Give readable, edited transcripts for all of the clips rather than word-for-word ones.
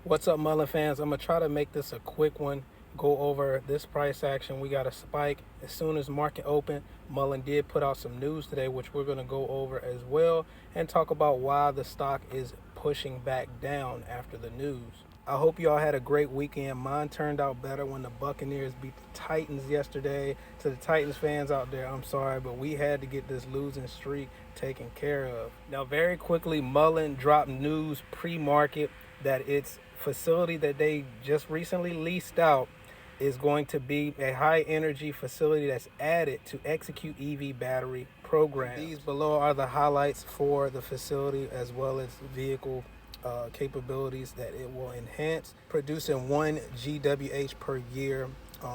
What's up, Mullen fans? I'm going to try to make this a quick one. Go over this price action. We got a spike as soon as market open. Mullen did put out some news today, which we're going to go over as well and talk about why the stock is pushing back down after the news. I hope y'all had a great weekend. Mine turned out better when the Buccaneers beat the Titans yesterday. To the Titans fans out there, I'm sorry, but we had to get this losing streak taken care of. Now, very quickly, Mullen dropped news pre-market that its facility that they just recently leased out is going to be a high energy facility that's added to execute EV battery programs. These below are the highlights for the facility as well as vehicle capabilities that it will enhance, producing 1 GWh per year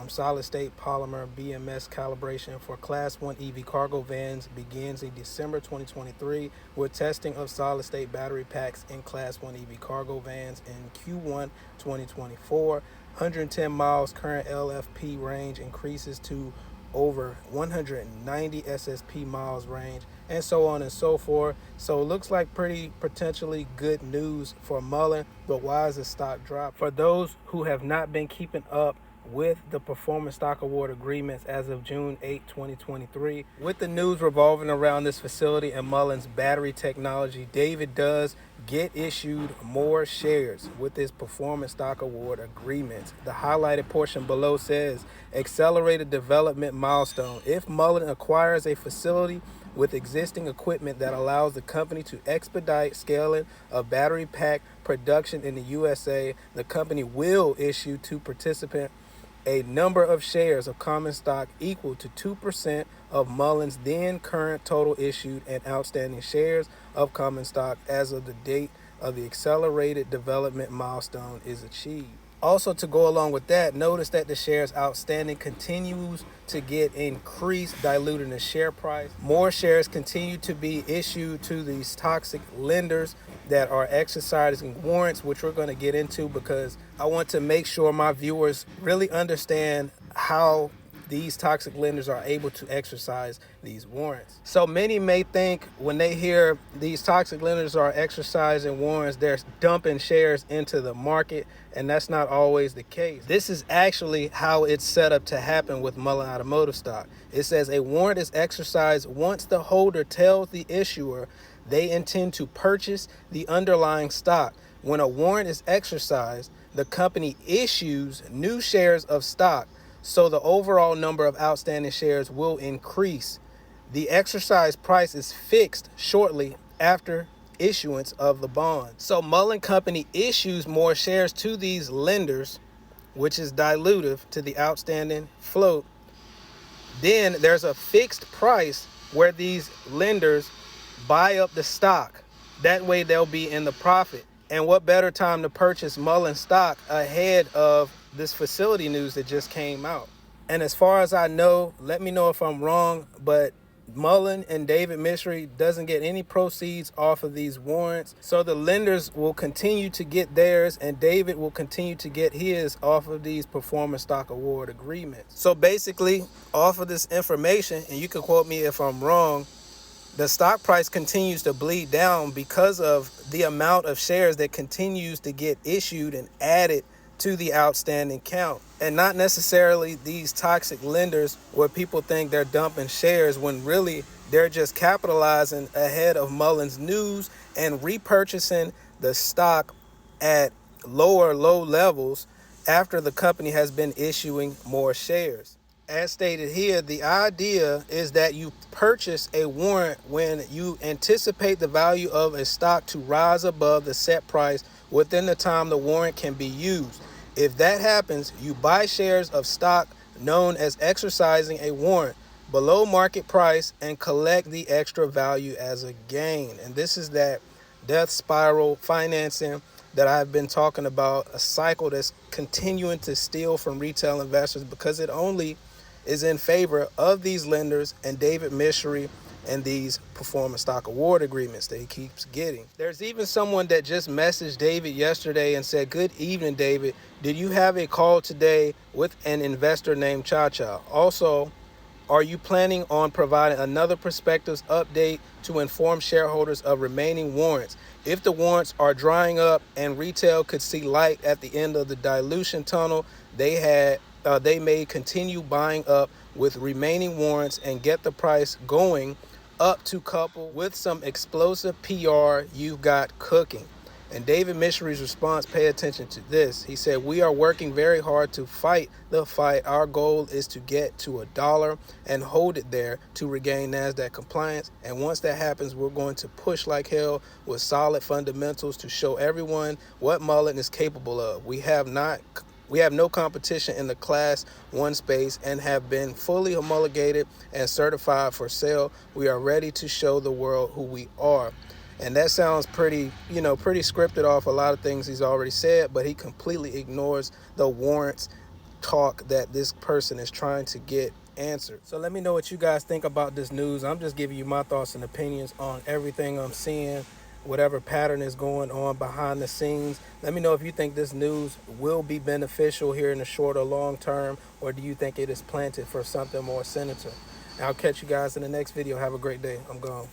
solid state polymer BMS calibration for Class 1 EV cargo vans begins in December 2023, with testing of solid state battery packs in Class 1 EV cargo vans in Q1 2024. 110 miles current LFP range increases to over 190 SSP miles range, and so on and so forth. So it looks like pretty potentially good news for Mullen, but why is the stock drop? For those who have not been keeping up with the performance stock award agreements as of June 8, 2023. With the news revolving around this facility and Mullen's battery technology, David does get issued more shares with his performance stock award agreements. The highlighted portion below says, accelerated development milestone. If Mullen acquires a facility with existing equipment that allows the company to expedite scaling of battery pack production in the USA, the company will issue to participant a number of shares of common stock equal to 2% of Mullen's then current total issued and outstanding shares of common stock as of the date of the accelerated development milestone is achieved. Also, to go along with that, notice that the shares outstanding continues to get increased, diluting the share price. More shares continue to be issued to these toxic lenders that are exercising warrants, which we're going to get into because I want to make sure my viewers really understand how these toxic lenders are able to exercise these warrants. So many may think when they hear these toxic lenders are exercising warrants, they're dumping shares into the market, and that's not always the case. This is actually how it's set up to happen with Mullen Automotive stock. It says a warrant is exercised once the holder tells the issuer they intend to purchase the underlying stock. When a warrant is exercised, the company issues new shares of stock, so the overall number of outstanding shares will increase. The exercise price is fixed shortly after issuance of the bond. So Mullen Company issues more shares to these lenders, which is dilutive to the outstanding float. Then there's a fixed price where these lenders buy up the stock. That way they'll be in the profit. And what better time to purchase Mullen stock ahead of this facility news that just came out? And as far as I know, let me know if I'm wrong, but Mullen and David Mystery doesn't get any proceeds off of these warrants. So the lenders will continue to get theirs, and David will continue to get his off of these performance stock award agreements. So basically, off of this information, and you can quote me if I'm wrong, the stock price continues to bleed down because of the amount of shares that continues to get issued and added to the outstanding count, and not necessarily these toxic lenders where people think they're dumping shares when really they're just capitalizing ahead of Mullen's news and repurchasing the stock at low levels after the company has been issuing more shares. As stated here, the idea is that you purchase a warrant when you anticipate the value of a stock to rise above the set price within the time the warrant can be used. If that happens, you buy shares of stock known as exercising a warrant below market price and collect the extra value as a gain. And this is that death spiral financing that I've been talking about, a cycle that's continuing to steal from retail investors because it only is in favor of these lenders and David Mystery and these performance stock award agreements that he keeps getting. There's even someone that just messaged David yesterday and said, "Good evening, David. Did you have a call today with an investor named Cha Cha?" Also, Are you planning on providing another prospectus update to inform shareholders of remaining warrants? If the warrants are drying up and retail could see light at the end of the dilution tunnel, they may continue buying up with remaining warrants and get the price going up to couple with some explosive PR you've got cooking. And David Mishery's response, pay attention to this. He said, we are working very hard to fight the fight. Our goal is to get to $1 and hold it there to regain NASDAQ compliance. And once that happens, we're going to push like hell with solid fundamentals to show everyone what Mullen is capable of. We have no competition in the Class 1 space and have been fully homologated and certified for sale. We are ready to show the world who we are. And that sounds pretty scripted off a lot of things he's already said, but he completely ignores the warrants talk that this person is trying to get answered. So let me know what you guys think about this news. I'm just giving you my thoughts and opinions on everything I'm seeing, whatever pattern is going on behind the scenes. Let me know if you think this news will be beneficial here in the short or long term, or do you think it is planted for something more sinister? I'll catch you guys in the next video. Have a great day. I'm gone.